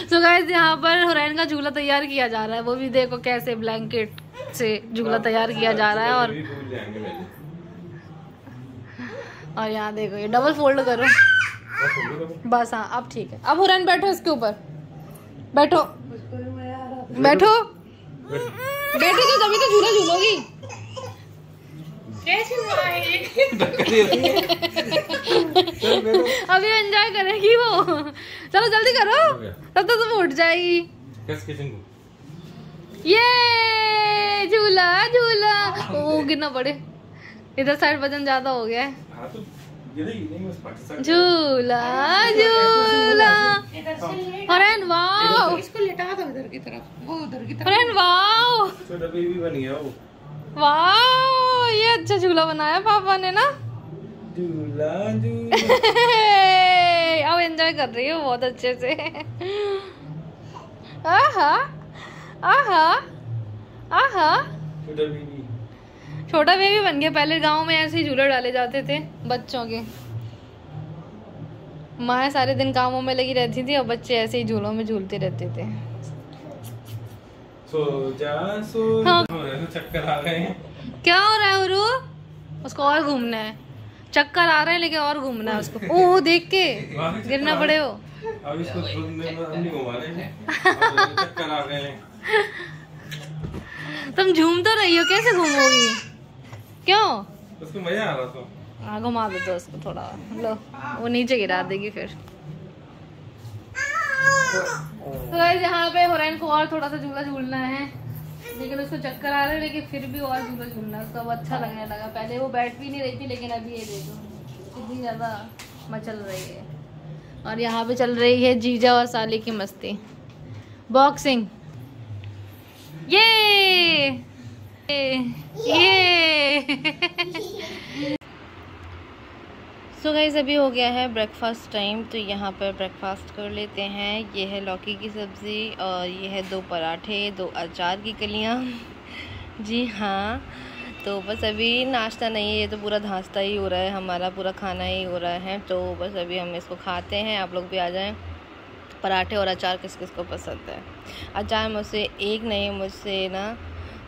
So guys यहाँ पर हुरैन का झूला तैयार किया जा रहा है, वो भी देखो कैसे ब्लैंकेट से झूला तैयार किया जा रहा है। और यहाँ देखो ये डबल फोल्ड करो बस। हाँ अब ठीक है। अब हुरैन बैठो इसके ऊपर, बैठो बैठो बैठो तो तभी तो झूला झूलोगी। अभी एंजॉय करेगी वो। चलो जल्दी करो तब तो तुम उठ जाएगी। ये झूला झूला वो गिरना पड़े, इधर साइड वजन ज्यादा हो गया है। झूला झूला हुरैन वाओ, इसको लिटा दो इधर की तरफ, वो उधर की तरफ। हुरैन वाओ छोटा बेबी बन गया वो। वाओ ये अच्छा झूला बनाया पापा ने ना। झूला झूला अब एंजॉय कर रही हो बहुत अच्छे से। आहा आहा आहा छोटा बेबी बन गया। पहले गांव में ऐसे ही झूले डाले जाते थे बच्चों के। माँ सारे दिन कामों में लगी रहती थी और बच्चे ऐसे ही झूलों में झूलते रहते थे। सो जा सो हाँ। चक्कर आ रहे हैं। क्या हो रहा है उरू? उसको और घूमना है। चक्कर आ रहे हैं लेकिन और घूमना है उसको। ओ देख के गिरना पड़े हो। अब इसको नहीं घुमा रहे हैं। चक्कर आ रहे हैं। तुम झूम तो रही हो, कैसे घूमोगी? क्यों? उसको मजा आ रहा था। हाँ घुमा दो तो उसको थोड़ा, लो वो नीचे गिरा देगी फिर। तो यहाँ पे हुरैन को और थोड़ा सा झूला झूलना है, लेकिन उसको चक्कर आ रहे हैं, लेकिन फिर भी और झूला झूलना उसको अब अच्छा लगने लगा। पहले वो बैठ भी नहीं रही थी, लेकिन अभी ये देखो कितनी ज्यादा मचल रही है। और यहाँ पे चल रही है जीजा और साली की मस्ती, बॉक्सिंग। ये सो गाइस अभी हो गया है ब्रेकफास्ट टाइम, तो यहाँ पर ब्रेकफास्ट कर लेते हैं। ये है लौकी की सब्ज़ी और ये है 2 पराठे, 2 अचार की कलियाँ। जी हाँ, तो बस अभी नाश्ता नहीं है, ये तो पूरा नाश्ता ही हो रहा है, हमारा पूरा खाना ही हो रहा है। तो बस अभी हम इसको खाते हैं, आप लोग भी आ जाएं। पराठे और अचार किस किस को पसंद है? अचार मुझसे एक नहीं,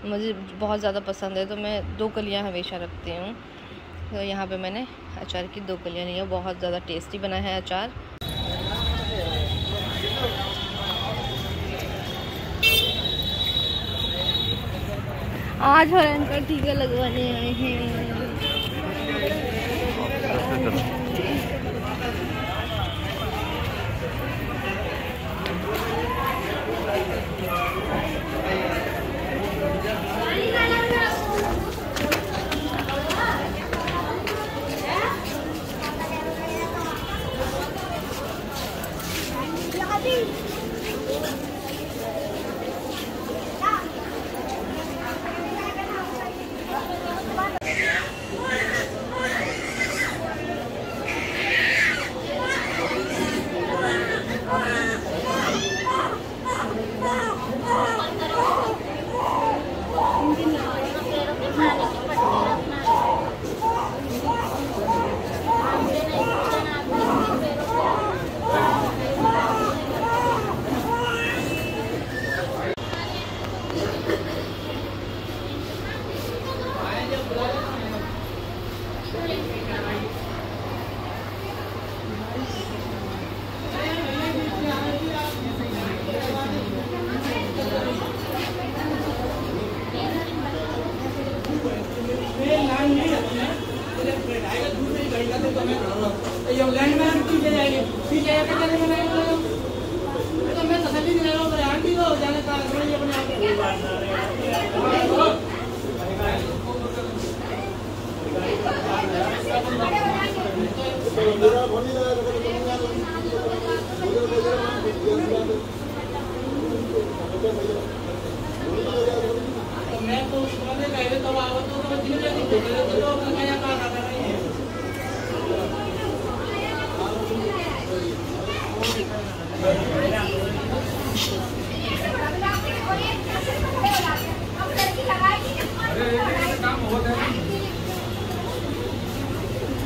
मुझे बहुत ज़्यादा पसंद है, तो मैं 2 कलियाँ हमेशा रखती हूँ। तो यहाँ पे मैंने अचार की 2 कलियाँ ली है, बहुत ज़्यादा टेस्टी बना है अचार। आज हुरैन का टीका लगवाने आए हैं।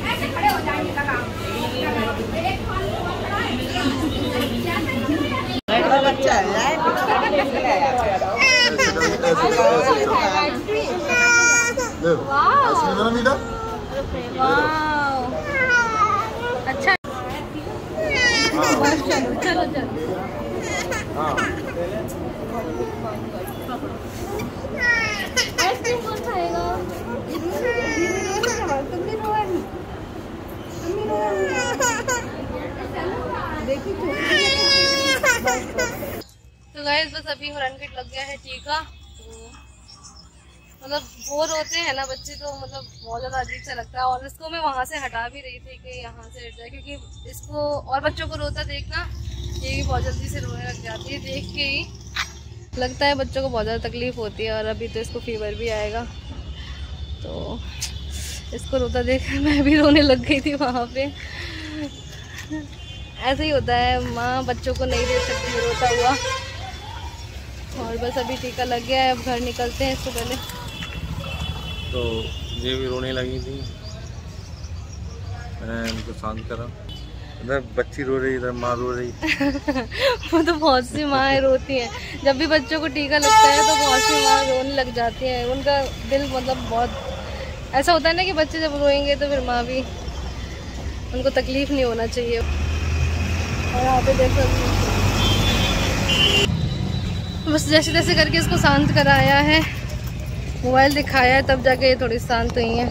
ऐसे खड़े हो जाएंगे चलो चलो चलो। आइसक्रीम कौन खाएगा? तो गाइस बस अभी हुरन किट लग गया है टीका। तो मतलब बोर होते हैं ना बच्चे, तो मतलब बहुत ज़्यादा अजीब सा लगता है। और इसको मैं वहाँ से हटा भी रही थी कि यहाँ से हट जाए, क्योंकि इसको और बच्चों को रोता देखना, ये भी बहुत जल्दी से रोने लग जाती है। देख के ही लगता है बच्चों को बहुत ज़्यादा तकलीफ़ होती है। और अभी तो इसको फीवर भी आएगा, तो इसको रोता देख मैं भी रोने लग गई थी वहाँ पे। ऐसे ही होता है, माँ बच्चों को नहीं दे सकती रोता हुआ। और बस अभी टीका लग गया है, अब घर निकलते हैं। इसको पहले तो ये भी रोने लगी थी, मैंने इनको शांत करा। इधर बच्ची रो रही, इधर माँ रो रही। वो तो बहुत सी माँ रोती हैं, जब भी बच्चों को टीका लगता है तो बहुत सी माँ रोने लग जाती हैं। उनका दिल मतलब बहुत ऐसा होता है ना कि बच्चे जब रोएंगे तो फिर माँ भी, उनको तकलीफ़ नहीं होना चाहिए। और यहाँ पे देख सकते हैं, बस जैसे तैसे करके इसको शांत कराया है, मोबाइल दिखाया है, तब जाके ये थोड़ी शांत हुई है।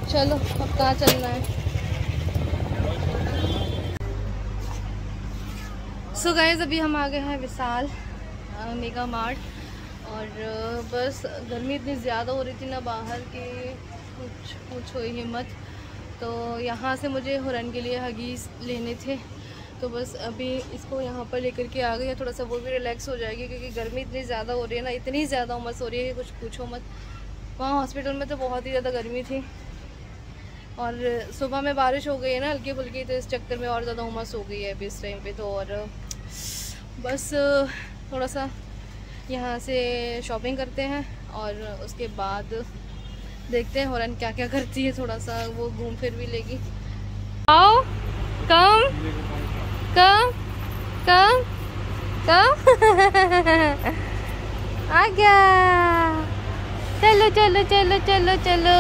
चलो अब कहाँ चलना है? सो गाइस अभी हम आ गए हैं विशाल मेगा मार्ट। और बस गर्मी इतनी ज़्यादा हो रही थी ना बाहर की, कुछ पूछो ही मत। तो यहाँ से मुझे हुरन के लिए हगीज़ लेने थे, तो बस अभी इसको यहाँ पर लेकर के आ गई है। थोड़ा सा वो भी रिलैक्स हो जाएगी, क्योंकि गर्मी इतनी ज़्यादा हो रही है ना, इतनी ज़्यादा उमस हो रही है कि कुछ पूछो मत। वहाँ हॉस्पिटल में तो बहुत ही ज़्यादा गर्मी थी, और सुबह में बारिश हो गई है ना हल्की फुल्की, तो इस चक्कर में और ज़्यादा उमस हो गई है अभी इस टाइम पे तो। और बस थोड़ा सा यहाँ से शॉपिंग करते हैं, और उसके बाद देखते हैं हुरन क्या क्या करती है। थोड़ा सा वो घूम फिर भी लेगी। आओ, कम कम कम कम आ गया। चलो चलो चलो चलो चलो।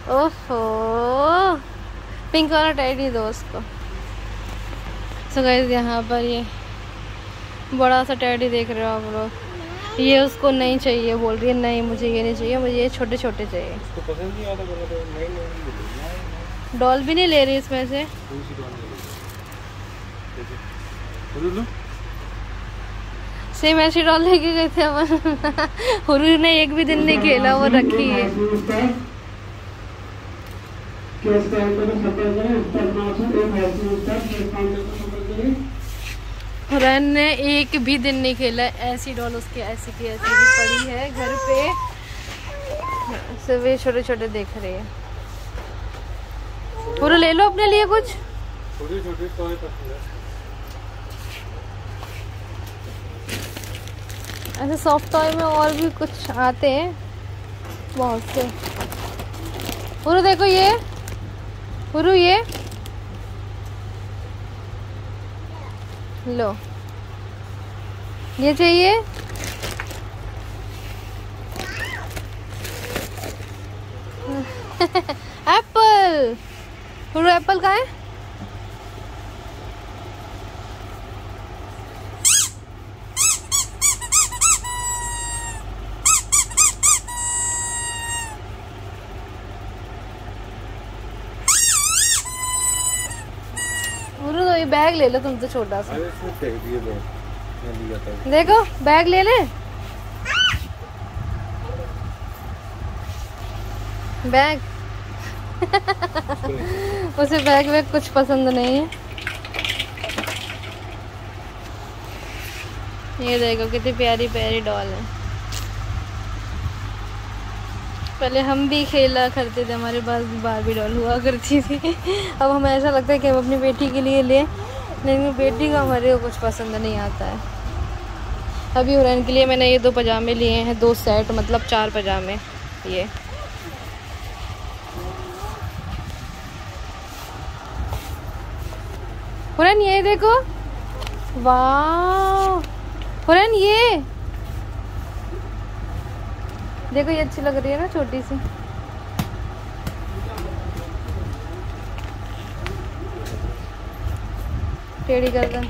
ओहो, पिंक वाला टेडी दो उसको। सो गाइस यहाँ पर ये बड़ा सा टेडी देख रहे हो आप लोग, ये उसको नहीं चाहिए, बोल रही है नहीं मुझे ये नहीं चाहिए, मुझे ये छोटे छोटे चाहिए। इसको पसंद नहीं आता, डॉल भी नहीं ले रही इसमें से। सेम ऐसी डॉल लेके गए थे अपन। हुरू ने एक भी दिन नहीं खेला, वो रखी है। हुरैन ने एक भी दिन नहीं खेला, ऐसी डॉल उसकी ऐसी की ऐसी ही पड़ी है घर पे, सिर्फ ये छोटे छोटे देख रही है। हुरू ले लो अपने लिए कुछ। छोटे छोटे टॉय पसंद है। ऐसे सॉफ्ट टॉय में और भी कुछ आते हैं बहुत से। हुरू देखो ये, हुरू ये लो, ये चाहिए। एप्पल, हुरू एप्पल कहाँ है? ये बैग ले लो तुम तो छोटा सा। देखो बैग ले ले, बैग। उसे बैग वैग कुछ पसंद नहीं है। ये देखो कितनी प्यारी प्यारी डॉल है। पहले हम भी खेला करते थे, हमारे पास बारबी डॉल हुआ करती थी। अब हमें ऐसा लगता है कि हम अपनी बेटी के लिए लें, लेकिन बेटी का हमारे को कुछ पसंद नहीं आता है। अभी हुरैन के लिए मैंने ये 2 पजामे लिए हैं, 2 सेट, मतलब 4 पजामे। ये हुरैन ये देखो, वाह हुरैन ये देखो, ये अच्छी लग रही है ना, छोटी सी। टेढ़ी गर्दन।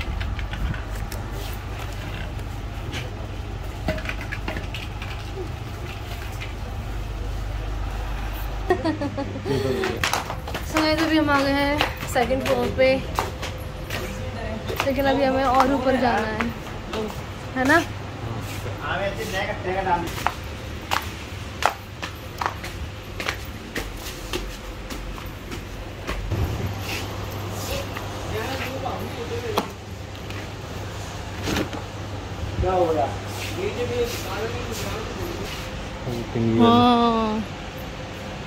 समय तो भी हम आ गए हैं सेकंड फ्लोर पे, लेकिन अभी हमें और ऊपर जाना है ना। हाँ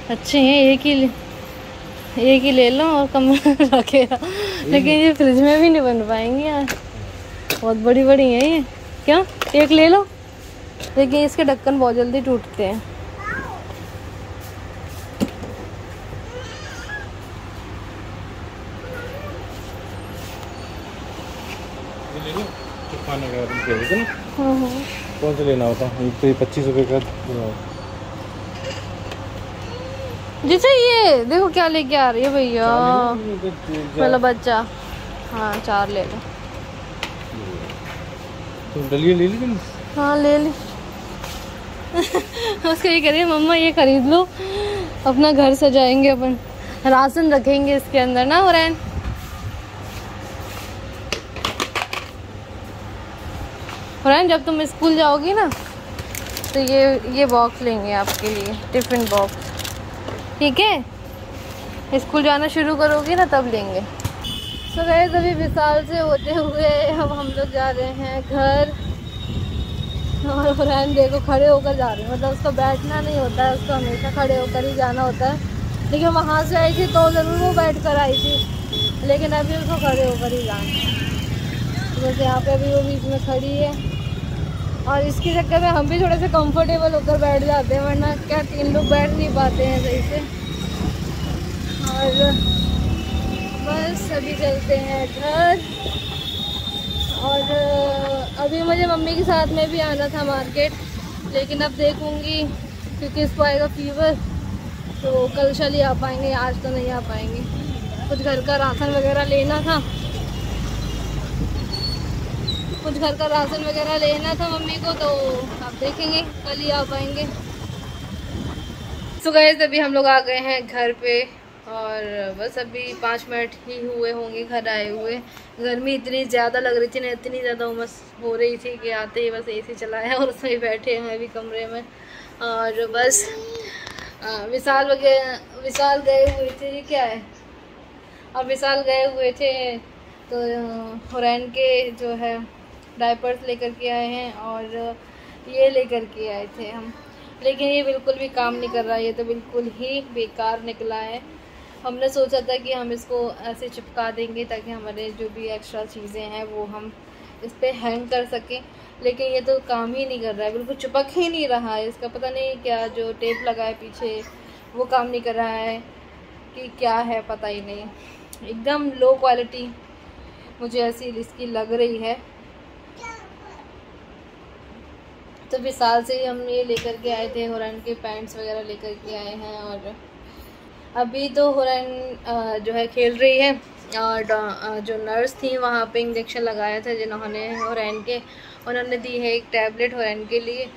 अच्छे हैं, एक ही ले लो और कमरा रखेगा, लेकिन ये फ्रिज में भी नहीं बन पाएंगे यार, बहुत बड़ी बड़ी है ये। क्या एक ले लो, लेकिन इसके ढक्कन बहुत जल्दी टूटते हैं। कौन सा लेना होता है? 25 रुपए का। जैसे ये देखो क्या लेके आ रही है भैया, मतलब बच्चा। हाँ 4 ले लो। तो डलिया ले ली? हाँ ले ली। उसको ये कह रही है मम्मा ये खरीद लो, अपना घर सजाएंगे, अपन राशन रखेंगे इसके अंदर ना हुरैन। हुरैन जब तुम स्कूल जाओगी ना तो ये बॉक्स लेंगे आपके लिए, टिफिन बॉक्स, ठीक है? स्कूल जाना शुरू करोगी ना तब लेंगे। तो गाइस अभी विशाल से होते हुए अब हम लोग जा रहे हैं घर, और हुरैन देखो खड़े होकर जा रहे हैं, मतलब उसको बैठना नहीं होता है, उसको हमेशा खड़े होकर ही जाना होता है। लेकिन वहाँ से आई थी तो ज़रूर वो बैठ कर आई थी, लेकिन अभी उसको खड़े होकर ही जाना है। तो बस यहाँ पे अभी वो बीच में खड़ी है, और इसके चक्कर में हम भी थोड़े से कंफर्टेबल होकर बैठ जाते हैं, वरना क्या 3 लोग बैठ नहीं पाते हैं सही से। और बस अभी चलते हैं घर, और अभी मुझे मम्मी के साथ में भी आना था मार्केट, लेकिन अब देखूंगी क्योंकि इसको आएगा फीवर, तो कल शल ही आ पाएंगे, आज तो नहीं आ पाएंगे। कुछ घर का राशन वगैरह लेना था, मम्मी को, तो आप देखेंगे कल ही आ पाएंगे। सो गाइस अभी हम लोग आ गए हैं घर पे, और बस अभी 5 मिनट ही हुए होंगे घर आए हुए। गर्मी इतनी ज़्यादा लग रही थी ना, इतनी ज़्यादा उमस हो रही थी कि आते ही बस एसी चलाया और उसमें ही बैठे हैं अभी कमरे में। और बस विशाल गए हुए थे, ये क्या है, और विशाल गए हुए थे तो हुरैन के जो है डायपर्स लेकर के आए हैं, और ये लेकर के आए थे हम, लेकिन ये बिल्कुल भी काम नहीं कर रहा है, ये तो बिल्कुल ही बेकार निकला है। हमने सोचा था कि हम इसको ऐसे चिपका देंगे ताकि हमारे जो भी एक्स्ट्रा चीज़ें हैं वो हम इस पर हैंग कर सकें, लेकिन ये तो काम ही नहीं कर रहा है, बिल्कुल चिपक ही नहीं रहा है। इसका पता नहीं क्या जो टेप लगा है पीछे वो काम नहीं कर रहा है कि क्या है, पता ही नहीं। एकदम लो क्वालिटी मुझे ऐसी इसकी लग रही है। तो विशाल से ही हम ये लेकर के आए थे, हुरैन के पैंट्स वगैरह लेकर के आए हैं। और अभी तो हुरैन जो है खेल रही है, और जो नर्स थी वहाँ पे इंजेक्शन लगाया था जिन्होंने हुरैन के, उन्होंने दी है एक टैबलेट हुरैन के लिए,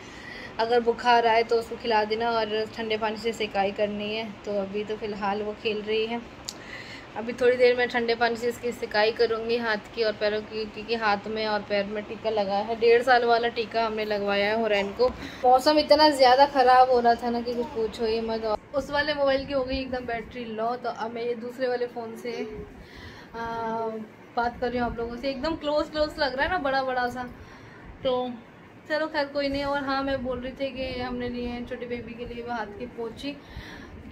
अगर बुखार आए तो उसको खिला देना और ठंडे पानी से सिकाई करनी है। तो अभी तो फ़िलहाल वो खेल रही है, अभी थोड़ी देर में ठंडे पानी से इसकी सिकाई करूँगी हाथ की और पैरों की, क्योंकि हाथ में और पैर में टीका लगा है। 1.5 साल वाला टीका हमने लगवाया है हुरैन को। मौसम इतना ज़्यादा ख़राब हो रहा था ना कि कुछ पूछो ही मत। उस वाले मोबाइल की हो गई एकदम बैटरी लो, तो अब मैं ये दूसरे वाले फ़ोन से बात कर रही हूँ आप लोगों से। एकदम क्लोज लग रहा है ना, बड़ा सा, तो चलो खैर कोई नहीं। और हाँ, मैं बोल रही थी कि हमने लिए हैं छोटी बेबी के लिए वो हाथ की पोची,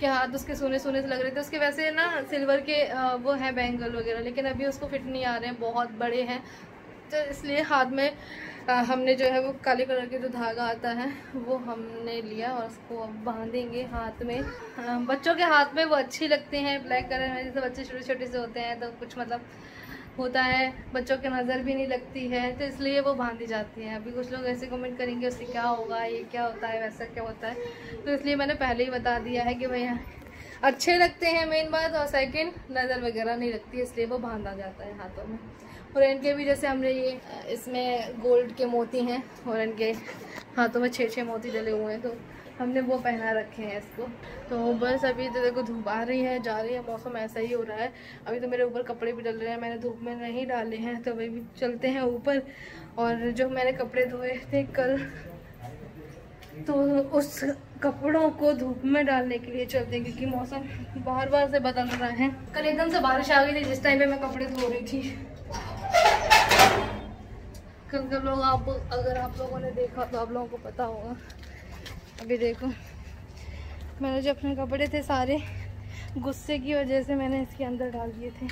के हाथ उसके सोने से लग रहे थे। उसके वैसे ना सिल्वर के वो है बैंगल वगैरह, लेकिन अभी उसको फिट नहीं आ रहे हैं, बहुत बड़े हैं, तो इसलिए हाथ में हमने जो है वो काले कलर के जो धागा आता है वो हमने लिया और उसको अब बांधेंगे हाथ में। बच्चों के हाथ में वो अच्छी लगते हैं ब्लैक कलर में, जैसे बच्चे छोटे छोटे से होते हैं तो कुछ मतलब होता है, बच्चों की नज़र भी नहीं लगती है, तो इसलिए वो बांधी जाती है। अभी कुछ लोग ऐसे कमेंट करेंगे उससे क्या होगा, ये क्या होता है, वैसा क्या होता है, तो इसलिए मैंने पहले ही बता दिया है कि भैया अच्छे लगते हैं मेन बात, और सेकंड नज़र वगैरह नहीं लगती है, इसलिए वो बांधा जाता है हाथों में। और इनके भी जैसे हमने ये इसमें गोल्ड के मोती हैं और इनके हाथों में 6-6 मोती डले हुए हैं, तो हमने वो पहना रखे हैं इसको। तो बस अभी तो देखो धूप आ रही है, जा रही है, मौसम ऐसा ही हो रहा है। अभी तो मेरे ऊपर कपड़े भी डल रहे हैं, मैंने धूप में नहीं डाले हैं, तो अभी चलते हैं ऊपर। और जो मैंने कपड़े धोए थे कल, तो उस कपड़ों को धूप में डालने के लिए चलते हैं, क्योंकि मौसम बार से बदल रहा है। कल एकदम से बारिश आ गई थी जिस टाइम पे मैं कपड़े धो रही थी। कल लोग अगर आप लोगों ने देखा तो आप लोगों को पता होगा। अभी देखो मैंने जो अपने कपड़े थे सारे गुस्से की वजह से मैंने इसके अंदर डाल दिए थे,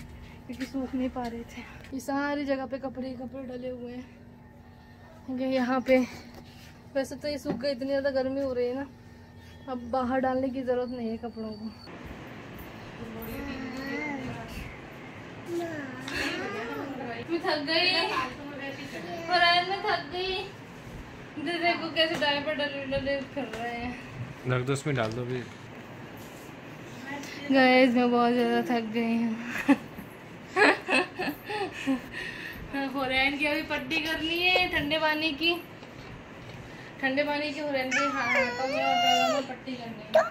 क्योंकि सूख नहीं पा रहे थे। ये सारी जगह पे कपड़े डले हुए हैं। यहाँ पे वैसे तो ये सूख गए, इतनी ज़्यादा गर्मी हो रही है ना, अब बाहर डालने की ज़रूरत नहीं है कपड़ों को। मैं थक गई और मैं थक गई। देखो कैसे डायपर डले फिर रहे हैं। रख दो, उसमें डाल दो भी। गाइस मैं बहुत ज़्यादा थक गई हूँ। होरैन की अभी पट्टी करनी है ठंडे पानी की होरैन के हाथों में और पैरों में पट्टी करनी है।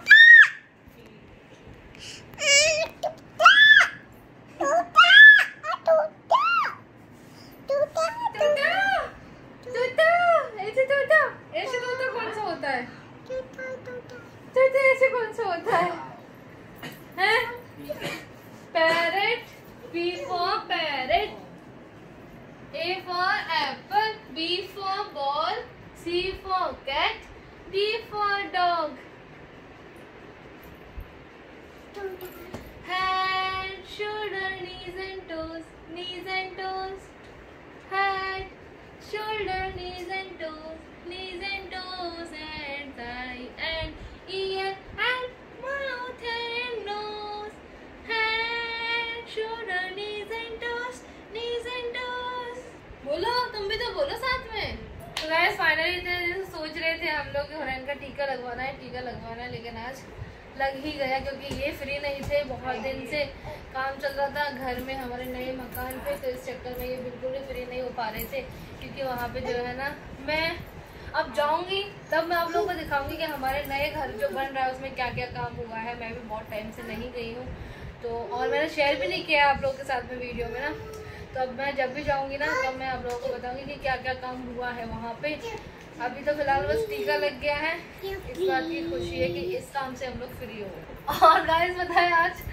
ऐसे तोता कौन सा होता है? ऐसे कौन सा होता है? Parrot, B for parrot, A for apple, B for ball, C for cat, D for dog. Head, shoulder, knees and toes, knees and toes. Head, shoulder, knees and toes, knees and toes, and thigh and ear and mouth and nose. Head, shoulder, knees and toes, knees and toes. बोलो, तुम भी तो बोलो साथ में। तो guys finally सोच रहे थे हम लोग होरैन का टीका लगवाना है, लेकिन आज लग ही गया, क्योंकि ये फ्री नहीं थे। बहुत दिन से काम चल रहा था घर में हमारे नए मकान पे, तो इस चक्कर में ये बिल्कुल भी फ्री नहीं हो पा रहे थे। क्योंकि वहाँ पे जो है ना, मैं अब जाऊँगी तब मैं आप लोगों को दिखाऊंगी कि हमारे नए घर जो बन रहा है उसमें क्या क्या काम हुआ है। मैं भी बहुत टाइम से नहीं गई हूँ, तो और मैंने शेयर भी नहीं किया आप लोगों के साथ में वीडियो में ना। तो अब मैं जब भी जाऊँगी ना तब मैं आप लोगों को बताऊँगी कि क्या क्या काम हुआ है वहाँ पे। अभी तो फिलहाल बस टीका लग गया है, इस बात की खुशी है कि इस काम से हम लोग फ्री हो गए। और गाइस बताएं आज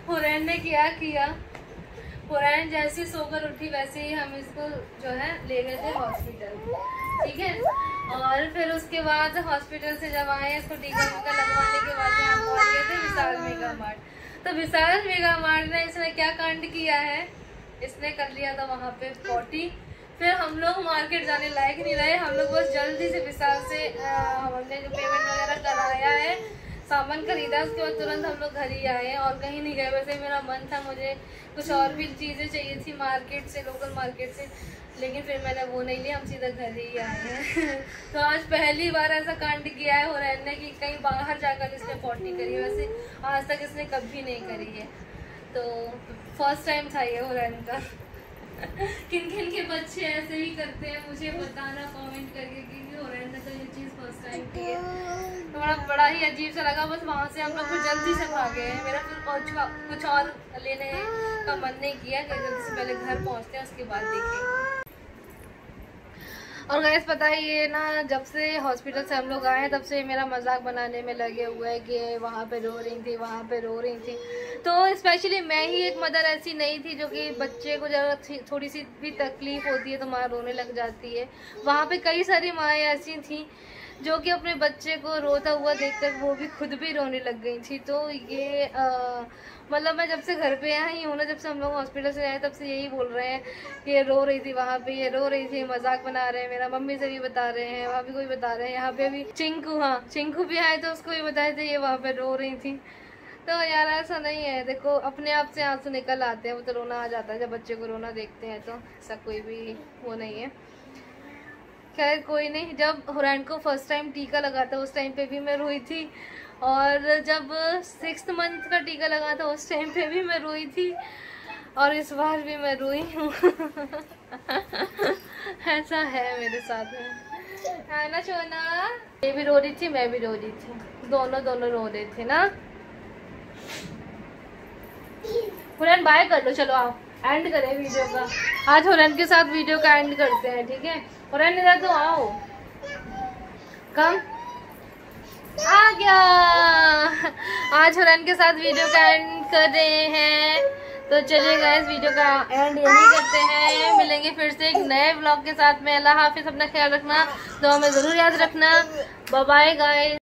होरैन ने क्या किया। होरैन जैसे सोकर उठी वैसे ही हम इसको जो है ले गए थे हॉस्पिटल, ठीक है। और फिर उसके बाद हॉस्पिटल से जब आए इसको टीका लगवाने के बाद हम पहुंच गए थे विशाल मेगा मार्ट। तो विशाल मेगा मार्ट ने इसने क्या कांड किया है, इसने कर लिया था वहाँ पे पॉटी। फिर हम लोग मार्केट जाने लायक नहीं रहे, हम लोग बस जल्दी से विशाल से हमने जो पेमेंट वगैरह कराया है, सामान खरीदा, उसके बाद तुरंत हम लोग घर ही आए और कहीं नहीं गए। वैसे मेरा मन था, मुझे कुछ और भी चीज़ें चाहिए थी मार्केट से, लोकल मार्केट से, लेकिन फिर मैंने वो नहीं लिया, हम सीधा घर ही आए हैं। तो आज पहली बार ऐसा कांड किया है होरैन ने कि कहीं बाहर जाकर इसने पॉटी करी है। वैसे आज तक इसने कभी नहीं करी है, तो फर्स्ट टाइम था ये होरैन का। किन के बच्चे ऐसे ही करते हैं मुझे बताना कमेंट करके, क्योंकि होरैन ने तो ये चीज़ फर्स्ट टाइम की है। तो बड़ा ही अजीब सा लगा। बस वहाँ से हम लोग फिर जल्दी से भागे हैं। मेरा फिर कुछ और लेने का मन नहीं किया कि जल्दी से पहले घर पहुँचते हैं उसके बाद देखेंगे। और गाइस पता है ये ना, जब से हॉस्पिटल से हम लोग आए तब से मेरा मजाक बनाने में लगे हुए हैं कि वहाँ पे रो रही थी, वहाँ पे रो रही थी। तो स्पेशली मैं ही एक मदर ऐसी नहीं थी जो कि बच्चे को जब थोड़ी सी भी तकलीफ होती है तो माँ रोने लग जाती है। वहाँ पे कई सारी माएँ ऐसी थी जो कि अपने बच्चे को रोता हुआ देखकर वो भी खुद भी रोने लग गई थी। तो ये मतलब मैं जब से घर पे आई हूँ ना, जब से हम लोग हॉस्पिटल से आए तब से यही बोल रहे हैं कि ये रो रही थी वहाँ पे, ये रो रही थी, मजाक बना रहे हैं। मेरा मम्मी से भी बता रहे हैं, वहाँ भी कोई बता रहे हैं, यहाँ पे भी चिंकू, हाँ चिंकू भी आए तो उसको भी बताए थे ये वहाँ पे रो रही थी। तो यार ऐसा नहीं है, देखो अपने आप से आंसू निकल आते हैं, वो तो रोना आ जाता है जब बच्चे को रोना देखते हैं, तो ऐसा कोई भी वो नहीं है। खैर कोई नहीं, जब हुरैन को फर्स्ट टाइम टीका लगा था उस टाइम पे भी मैं रोई थी, और जब 6th मंथ का टीका लगा था उस टाइम पे भी मैं रोई थी, और इस बार भी मैं रोई हूँ। ऐसा है मेरे साथ में, है ना सोना? ये भी रो रही थी, मैं भी रो रही थी, दोनों रो रहे थे ना। हुरैन बाय कर लो, चलो आओ एंड करें वीडियो का। आज हुरैन के साथ वीडियो का एंड करते हैं, ठीक है? हुरैन इधर तो आओ, कम आ गया। आज हुरैन के साथ वीडियो का एंड कर रहे हैं, तो चलिए गाइस वीडियो का एंड यही करते हैं। मिलेंगे फिर से एक नए व्लॉग के साथ में। अल्लाह हाफिज, अपना ख्याल रखना, दुआ में जरूर याद रखना। Bye bye guys.